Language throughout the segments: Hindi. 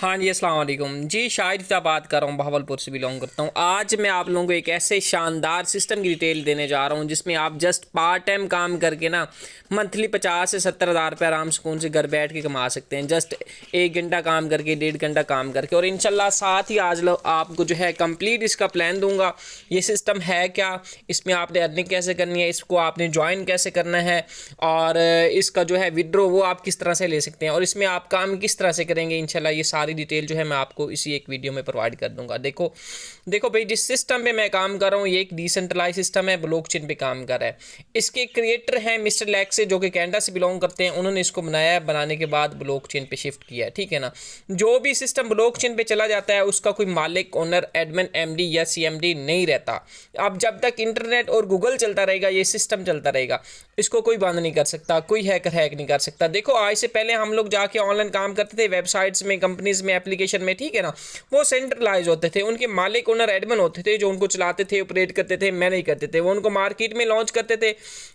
हाँ जी, अस्सलाम वालेकुम जी। शाहिद इफ्ता बात कर रहा हूँ, बहावलपुर से बिलोंग करता हूँ। आज मैं आप लोगों को एक ऐसे शानदार सिस्टम की डिटेल देने जा रहा हूँ जिसमें आप जस्ट पार्ट टाइम काम करके ना मंथली 50 से 70 हज़ार रुपये आराम सुकून से घर बैठ के कमा सकते हैं। जस्ट 1 घंटा काम करके, 1.5 घंटा काम करके। और इंशाल्लाह साथ ही आज आपको जो है कंप्लीट इसका प्लान दूंगा। ये सिस्टम है क्या, इसमें आपने अर्निंग कैसे करनी है, इसको आपने ज्वाइन कैसे करना है, और इसका जो है विड्रॉ वो आप किस तरह से ले सकते हैं, और इसमें आप काम किस तरह से करेंगे। इंशाल्लाह ये सारी डिटेल जो है मैं आपको इसी एक वीडियो में प्रोवाइड कर दूंगा। देखो देखो भाई, जिस सिस्टम पे मैं काम कर रहा हूँ ये एक डिसेंट्रलाइज सिस्टम है, ब्लॉकचेन पे काम कर रहा है। इसके क्रिएटर हैं मिस्टर लैक्स से, जो कि कनाडा से बिलोंग करते हैं। उन्होंने इसको बनाया है, बनाने के बाद ब्लॉकचेन पे शिफ्ट किया है। ठीक है ना। जो भी सिस्टम ब्लॉकचेन पे चला जाता है उसका कोई मालिक, ओनर, एडमिन, एमडी या सीएमडी नहीं रहता। अब जब तक इंटरनेट और गूगल चलता रहेगा ये सिस्टम चलता रहेगा। इसको कोई बंद नहीं कर सकता, कोई हैकर हैक नहीं कर सकता। देखो आज से पहले हम लोग जाके ऑनलाइन काम करते थे, वेबसाइट्स में, कंपनीज में, एप्लीकेशन में। ठीक है ना। वो सेंट्रलाइज होते थे, उनके मालिक, ओनर, एडमिन होते थे जो उनको चलाते थे, ऑपरेट करते थे। मैं नहीं करते थे। वो उनको मार्केट में लॉन्च करते थे,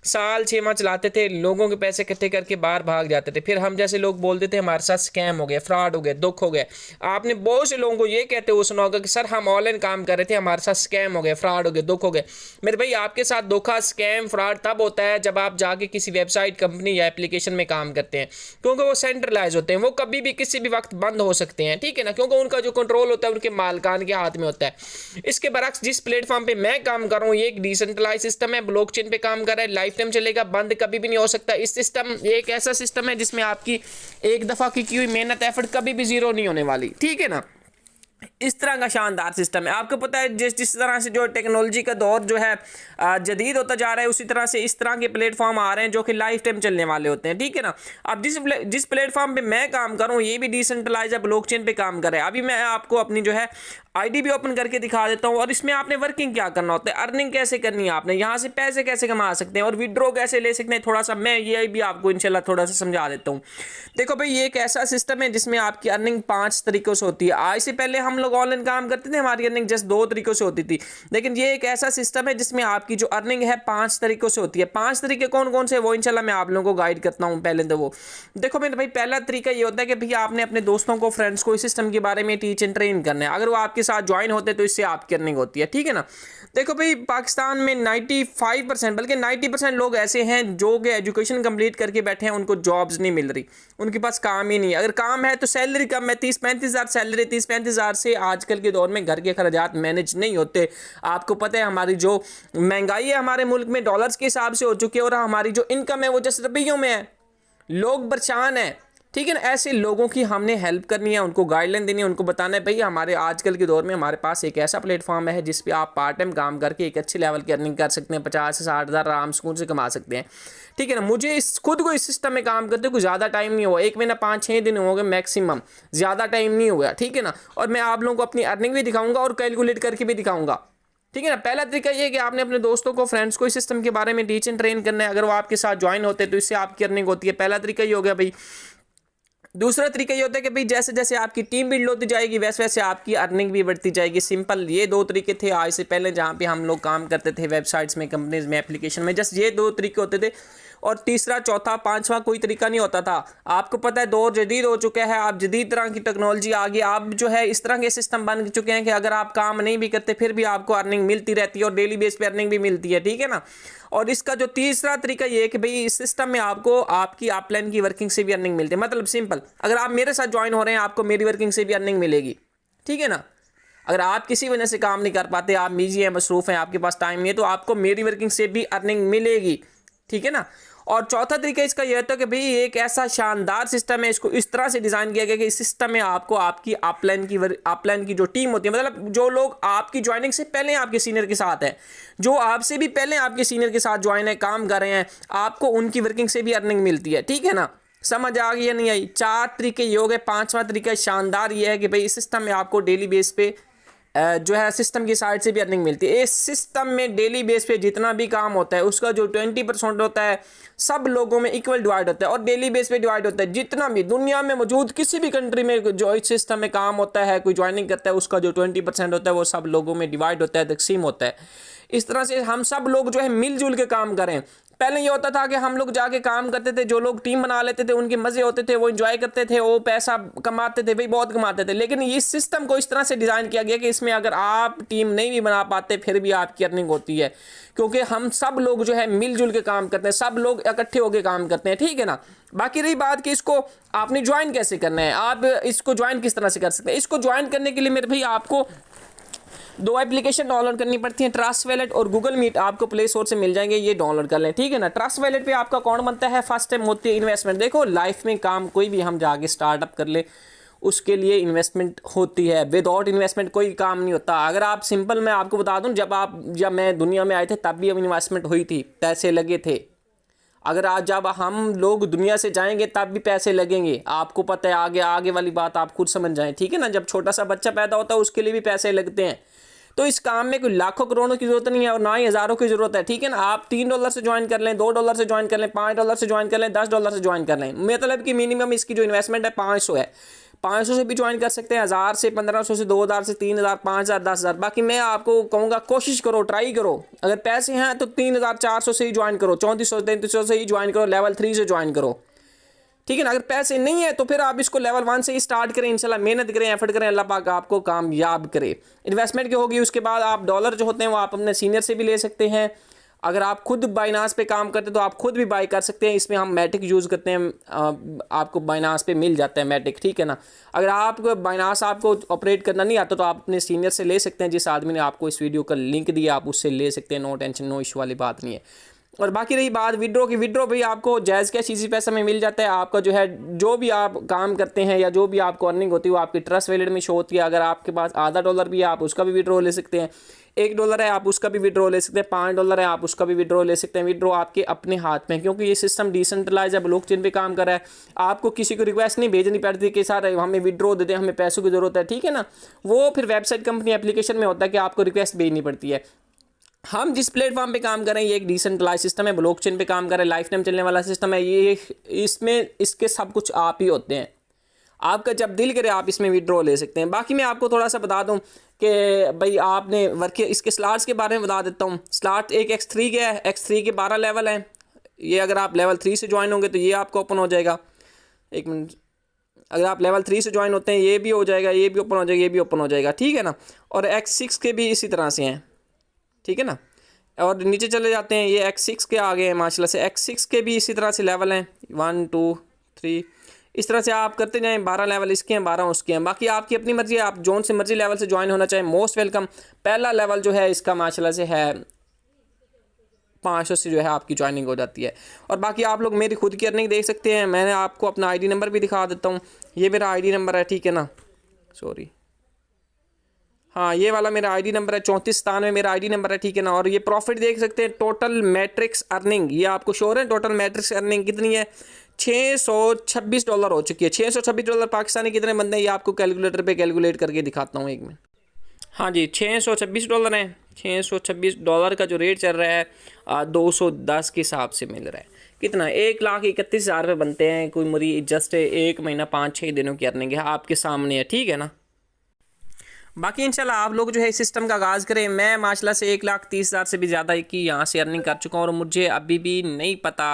साल 6 माह चलाते थे, लोगों के पैसे इकट्ठे करके बाहर भाग जाते थे। फिर हम जैसे लोग बोलते थे हमारे साथ स्कैम हो गया, फ्रॉड हो गया, दुख हो गया। आपने बहुत से लोगों को ये कहते हुए सुना होगा कि सर हम ऑनलाइन काम कर रहे थे, हमारे साथ स्कैम हो गया, फ्रॉड हो गया, दुख हो गया। मेरे भाई आपके साथ धोखा, स्कैम, फ्रॉड तब होता है जब आप जाके किसी वेबसाइट, कंपनी या एप्लीकेशन में काम करते हैं, क्योंकि वो सेंट्रलाइज होते हैं। वो कभी भी किसी भी वक्त बंद हो सकते हैं। ठीक है ना। क्योंकि उनका जो कंट्रोल होता है उनके मालिकान के हाथ में होता है। इसके बरक्स जिस प्लेटफॉर्म पे मैं काम कर रहा हूँ ये एक डिसेंट्रलाइज सिस्टम है, ब्लॉकचेन पे काम कर रहा है, लाइफ टाइम चलेगा, बंद कभी भी नहीं हो सकता। इस सिस्टम ये एक ऐसा सिस्टम है जिसमें आपकी एक दफ़ा की हुई मेहनत, एफर्ट कभी भी जीरो नहीं होने वाली। ठीक है ना। इस तरह का शानदार सिस्टम है। आपको पता है जिस जिस तरह से जो टेक्नोलॉजी का दौर जो है जदीद होता जा रहा है, उसी तरह से इस तरह के प्लेटफॉर्म आ रहे हैं जो कि लाइफ टाइम चलने वाले होते हैं। ठीक है ना। अब जिस प्लेटफॉर्म पे मैं काम कर रहा हूँ ये भी डिसेंट्रलाइज है, ब्लॉकचेन पे काम कर रहा है। अभी मैं आपको अपनी जो है आईडी भी ओपन करके दिखा देता हूँ, और इसमें आपने वर्किंग क्या करना होता है, अर्निंग कैसे करनी है, आपने यहाँ से पैसे कैसे कमा सकते हैं, और विड्रॉ कैसे ले सकते हैं। थोड़ा सा मैं ये भी आपको इंशाल्लाह थोड़ा सा समझा देता हूँ। देखो भाई ये एक ऐसा सिस्टम है जिसमें आपकी अर्निंग 5 तरीकों से होती है। आज से पहले हम लोग ऑनलाइन काम करते थे, हमारी अर्निंग जस्ट 2 तरीकों से होती थी, लेकिन ये एक ऐसा सिस्टम है जिसमें आपकी जो अर्निंग है 5 तरीकों से होती है। 5 तरीके कौन कौन से वो इंशाल्लाह मैं आप लोगों को गाइड करता हूँ। पहले तो वो देखो मेरे भाई, पहला तरीका ये होता है कि भैया आपने अपने दोस्तों को, फ्रेंड्स को इस सिस्टम के बारे में टीच एंड ट्रेन करना है। अगर वो आपके साथ ज्वाइन होते हैं तो इससे आपकी अर्निंग होती है। ठीक है ना। देखो भाई पाकिस्तान में 95% बल्कि 90% लोग ऐसे हैं जो कि एजुकेशन कंप्लीट करके बैठे हैं, उनको जॉब्स नहीं मिल रही, उनके पास काम ही नहीं है। अगर काम है तो सैलरी कम है, 30-35 हज़ार सैलरी, 30-35 हज़ार से आजकल के दौर में घर के खर्चात मैनेज नहीं होते। आपको पता है हमारी जो महंगाई है हमारे मुल्क में डॉलर्स के हिसाब से हो चुकी है, और हमारी जो इनकम है वो जस्ट रुपयों में है। लोग परेशान हैं। ठीक है ना। ऐसे लोगों की हमने हेल्प करनी है, उनको गाइडलाइन देनी है, उनको बताना है भाई हमारे आजकल के दौर में हमारे पास एक ऐसा प्लेटफॉर्म है जिस पे आप पार्ट टाइम काम करके एक अच्छे लेवल की अर्निंग कर सकते हैं, 50 से 60 हज़ार आराम सुकून से कमा सकते हैं। ठीक है ना। मुझे इस खुद को इस सिस्टम में काम करते कुछ ज़्यादा टाइम नहीं हुआ, 1 महीना 5-6 दिन हो गए मैक्सिमम, ज़्यादा टाइम नहीं हुआ। ठीक है ना। और मैं आप लोगों को अपनी अर्निंग भी दिखाऊंगा और कैलकुलेट करके भी दिखाऊंगा। ठीक है ना। पहला तरीका ये है कि आपने अपने दोस्तों को, फ्रेंड्स को इस सिस्टम के बारे में टीच एंड ट्रेन करना है। अगर वो आपके साथ ज्वाइन होते हैं तो इससे आपकी अर्निंग होती है। पहला तरीका ये हो गया भाई। दूसरा तरीका ये होता है कि भाई जैसे जैसे आपकी टीम बिल्ड होती जाएगी वैसे वैसे आपकी अर्निंग भी बढ़ती जाएगी। सिंपल ये 2 तरीके थे आज से पहले जहाँ पे हम लोग काम करते थे वेबसाइट्स में, कंपनीज में, एप्लीकेशन में। जस्ट ये 2 तरीके होते थे, और तीसरा, चौथा, पांचवा कोई तरीका नहीं होता था। आपको पता है दौर जदीद हो चुका है, आप जदीद तरह की टेक्नोलॉजी आ गई। आप जो है इस तरह के सिस्टम बन चुके हैं कि अगर आप काम नहीं भी करते फिर भी आपको अर्निंग मिलती रहती है, और डेली बेस पे अर्निंग भी मिलती है। ठीक है ना। और इसका जो तीसरा तरीका ये है कि भाई इस सिस्टम में आपको आपकी अपलाइन की वर्किंग से भी अर्निंग मिलती है। मतलब सिंपल, अगर आप मेरे साथ ज्वाइन हो रहे हैं आपको मेरी वर्किंग से भी अर्निंग मिलेगी। ठीक है ना। अगर आप किसी वजह से काम नहीं कर पाते, आप बिजी हैं, मसरूफ हैं, आपके पास टाइम नहीं है, तो आपको मेरी वर्किंग से भी अर्निंग मिलेगी। ठीक है ना। और चौथा तरीका इसका यह होता है कि भाई एक ऐसा शानदार सिस्टम है, इसको इस तरह से डिज़ाइन किया गया कि इस सिस्टम में आपको आपकी अपलाइन की जो टीम होती है, मतलब जो लोग आपकी ज्वाइनिंग से पहले आपके सीनियर के साथ है, जो आपसे भी पहले आपके सीनियर के साथ ज्वाइन है, काम कर रहे हैं, आपको उनकी वर्किंग से भी अर्निंग मिलती है। ठीक है ना। समझ आ गई या नहीं आई। 4 तरीके ये हो गए। 5वां तरीका शानदार ये है कि भाई इस सिस्टम में आपको डेली बेस पे जो है सिस्टम की साइड से भी अर्निंग मिलती है। इस सिस्टम में डेली बेस पे जितना भी काम होता है उसका जो 20% होता है सब लोगों में इक्वल डिवाइड होता है, और डेली बेस पे डिवाइड होता है। जितना भी दुनिया में मौजूद किसी भी कंट्री में जो इस सिस्टम में काम होता है, कोई ज्वाइनिंग करता है, उसका जो 20% होता है वो सब लोगों में डिवाइड होता है, तकसीम होता है। इस तरह से हम सब लोग जो है मिलजुल के काम करें, पहले ये होता था कि हम लोग जाके काम करते थे, जो लोग टीम बना लेते थे उनके मज़े होते थे, वो एंजॉय करते थे, वो पैसा कमाते थे भाई, बहुत कमाते थे। लेकिन इस सिस्टम को इस तरह से डिज़ाइन किया गया कि इसमें अगर आप टीम नहीं भी बना पाते फिर भी आपकी अर्निंग होती है, क्योंकि हम सब लोग जो है मिलजुल के काम करते हैं, सब लोग इकट्ठे होकर काम करते हैं, ठीक है ना। बाकी रही बात कि इसको आपने ज्वाइन कैसे करना है, आप इसको ज्वाइन किस तरह से कर सकते हैं। इसको ज्वाइन करने के लिए मेरे भाई आपको 2 एप्लीकेशन डाउनलोड करनी पड़ती है, ट्रस्ट वैलेट और गूगल मीट, आपको प्ले स्टोर से मिल जाएंगे, ये डाउनलोड कर लें, ठीक है ना। ट्रस्ट वैलेट पे आपका अकाउंट बनता है, फर्स्ट टाइम होती है इन्वेस्टमेंट। देखो लाइफ में काम कोई भी हम जाके स्टार्टअप कर ले उसके लिए इन्वेस्टमेंट होती है, विदाउट इन्वेस्टमेंट कोई काम नहीं होता। अगर आप सिंपल मैं आपको बता दूं, जब मैं दुनिया में आए थे तब भी अब इन्वेस्टमेंट हुई थी, पैसे लगे थे। अगर आज जब हम लोग दुनिया से जाएंगे तब भी पैसे लगेंगे, आपको पता है, आगे वाली बात आप खुद समझ जाएं, ठीक है ना। जब छोटा सा बच्चा पैदा होता है उसके लिए भी पैसे लगते हैं। तो इस काम में कोई लाखों करोड़ों की जरूरत नहीं है और ना ही हज़ारों की जरूरत है, ठीक है ना। आप $3 से ज्वाइन कर लें, $2 से ज्वाइन कर लें, $5 से ज्वाइन कर लें, $10 से ज्वाइन कर लें। मतलब कि मिनिमम इसकी जो इन्वेस्टमेंट है 500 है। 500 से भी ज्वाइन कर सकते हैं, 1000 से, 1500 से, 2000 से, 3000, 5000, 10000। बाकी मैं आपको कहूँगा कोशिश करो, ट्राई करो। अगर पैसे हैं तो 3400 से ही ज्वाइन करो, 3400 3300 से ही ज्वाइन करो, लेवल 3 से ज्वाइन करो, ठीक है ना। अगर पैसे नहीं है तो फिर आप इसको लेवल 1 से ही स्टार्ट करें, इंशाल्लाह मेहनत करें, एफर्ट करें, अल्लाह पाक आपको कामयाब करे। इन्वेस्टमेंट की होगी, उसके बाद आप डॉलर जो होते हैं वो आप अपने सीनियर से भी ले सकते हैं। अगर आप खुद बाइनास पे काम करते हैं तो आप खुद भी बाई कर सकते हैं। इसमें हम मैटिक यूज़ करते हैं, आपको बाइनास पे मिल जाता है मैटिक, ठीक है ना। अगर आपको बाइनास आपको ऑपरेट करना नहीं आता तो आप अपने सीनियर से ले सकते हैं, जिस आदमी ने आपको इस वीडियो का लिंक दिया आप उससे ले सकते हैं, नो टेंशन, नो इशू वाली बात नहीं है। और बाकी रही बात विड्रो की, विड्रो भी आपको जायज़ कैश इजी पैसा में मिल जाता है। आपका जो है जो भी आप काम करते हैं या जो भी आपको अर्निंग होती है वो आपकी ट्रस्ट वैलेट में शो होती है। अगर आपके पास $0.5 भी है आप उसका भी विड्रो ले सकते हैं, $1 है आप उसका भी विड्रो ले सकते हैं, $5 है आप उसका भी विड्रो ले सकते हैं। विड्रो आपके अपने हाथ में है, क्योंकि ये सिस्टम डिसेंट्रलाइज है, ब्लॉकचेन पे काम कर रहा है। आपको किसी को रिक्वेस्ट नहीं भेजनी पड़ती कि सर हमें विड्रो दे दें, हमें पैसों की ज़रूरत है, ठीक है ना। वो फिर वेबसाइट कंपनी एप्लीकेशन में होता है कि आपको रिक्वेस्ट भेजनी पड़ती है। हम जिस प्लेटफॉर्म पे काम कर रहे हैं ये एक डिसेंट्रलाइज सिस्टम है, ब्लॉकचेन पे काम कर रहे हैं, लाइफ टाइम चलने वाला सिस्टम है ये। इसमें इसके सब कुछ आप ही होते हैं, आपका जब दिल करे आप इसमें विड्रॉ ले सकते हैं। बाकी मैं आपको थोड़ा सा बता दूं कि भाई आपने वर्क इसके स्लॉट्स के बारे में बता देता हूं। स्लॉट एक X3 के है, X3 के 12 लेवल हैं। ये अगर आप लेवल 3 से ज्वाइन होंगे तो ये आपको ओपन हो जाएगा। एक मिनट, अगर आप लेवल 3 से ज्वाइन होते हैं ये भी हो जाएगा, ये भी ओपन हो जाएगा, ये भी ओपन हो जाएगा, ठीक है ना। और X6 के भी इसी तरह से हैं, ठीक है ना। और नीचे चले जाते हैं, ये X6 के आगे हैं माशाल्लाह से। X6 के भी इसी तरह से लेवल हैं, 1 2 3, इस तरह से आप करते जाएं। 12 लेवल इसके हैं, 12 उसके हैं। बाकी आपकी अपनी मर्जी है, आप जोन से मर्जी लेवल से ज्वाइन होना चाहें, मोस्ट वेलकम। पहला लेवल जो है इसका माशाल्लाह से है 500 से जो है आपकी ज्वाइनिंग हो जाती है। और बाकी आप लोग मेरी खुद की अर्निंग देख सकते हैं। मैंने आपको अपना ID नंबर भी दिखा देता हूँ, ये मेरा ID नंबर है, ठीक है ना। सॉरी, हाँ ये वाला मेरा ID नंबर है, 3497 में मेरा ID नंबर है, ठीक है ना। और ये प्रॉफिट देख सकते हैं, टोटल मैट्रिक्स अर्निंग, ये आपको शो है। टोटल मैट्रिक्स अर्निंग कितनी है, $626 हो चुकी है। $626 पाकिस्तानी कितने बनते हैं ये आपको कैलकुलेटर पे कैलकुलेट करके दिखाता हूँ एक मिनट। हाँ जी, $626 है। $626 का जो रेट चल रहा है 210 के हिसाब से मिल रहा है। कितना, 1,31,000 रुपये बनते हैं। कोई मेरी जस्ट 1 महीना 5-6 दिनों की अर्निंग है, आपके सामने है, ठीक है ना। बाकी इंशाल्लाह आप लोग जो है इस सिस्टम का आगाज़ करें। मैं माशाल्लाह से 1,30,000 से भी ज़्यादा की यहाँ से अर्निंग कर चुका हूँ और मुझे अभी भी नहीं पता,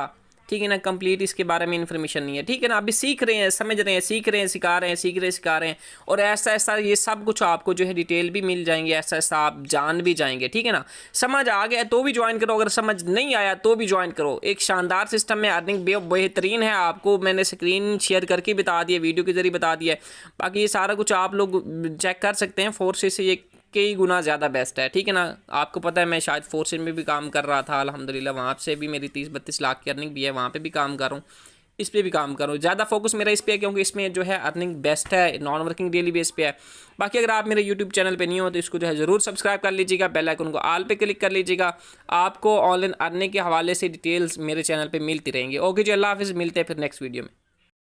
ठीक है ना, कंप्लीट इसके बारे में इन्फॉर्मेशन नहीं है, ठीक है ना। अभी सीख रहे हैं, समझ रहे हैं, सीख रहे हैं, सिखा रहे हैं, सीख रहे हैं, सिखा रहे हैं। और ऐसा ऐसा ये सब कुछ आपको जो है डिटेल भी मिल जाएंगे, ऐसा ऐसा आप जान भी जाएंगे, ठीक है ना। समझ आ गया तो भी ज्वाइन करो, अगर समझ नहीं आया तो भी ज्वाइन करो। एक शानदार सिस्टम में अर्निंग बेहतरीन है, आपको मैंने स्क्रीन शेयर करके बता दिया, वीडियो के जरिए बता दिया है। बाकी ये सारा कुछ आप लोग चेक कर सकते हैं, फोर्सेस से ये कई गुना ज़्यादा बेस्ट है, ठीक है ना। आपको पता है मैं शायद फोर्सेस में भी काम कर रहा था, अल्हम्दुलिल्लाह वहाँ से भी मेरी 30-32 लाख की अर्निंग भी है, वहाँ पे भी काम कर रहा हूँ, इस पर भी काम कर रहा हूँ। ज़्यादा फोकस मेरा इस पे है क्योंकि इसमें जो है अर्निंग बेस्ट है, नॉन वर्किंग डेली बेस पे है। बाकी अगर आप मेरे यूट्यूब चैनल पे नहीं हो तो इसको जो है ज़रूर सब्सक्राइब कर लीजिएगा, बेल आइकन को ऑल पे क्लिक कर लीजिएगा। आपको ऑनलाइन अर्निंग के हवाले से डिटेल्स मेरे चैनल पर मिलती रहेंगी। ओके जी, अल्लाह हाफिज़, मिलते हैं फिर नेक्स्ट वीडियो में।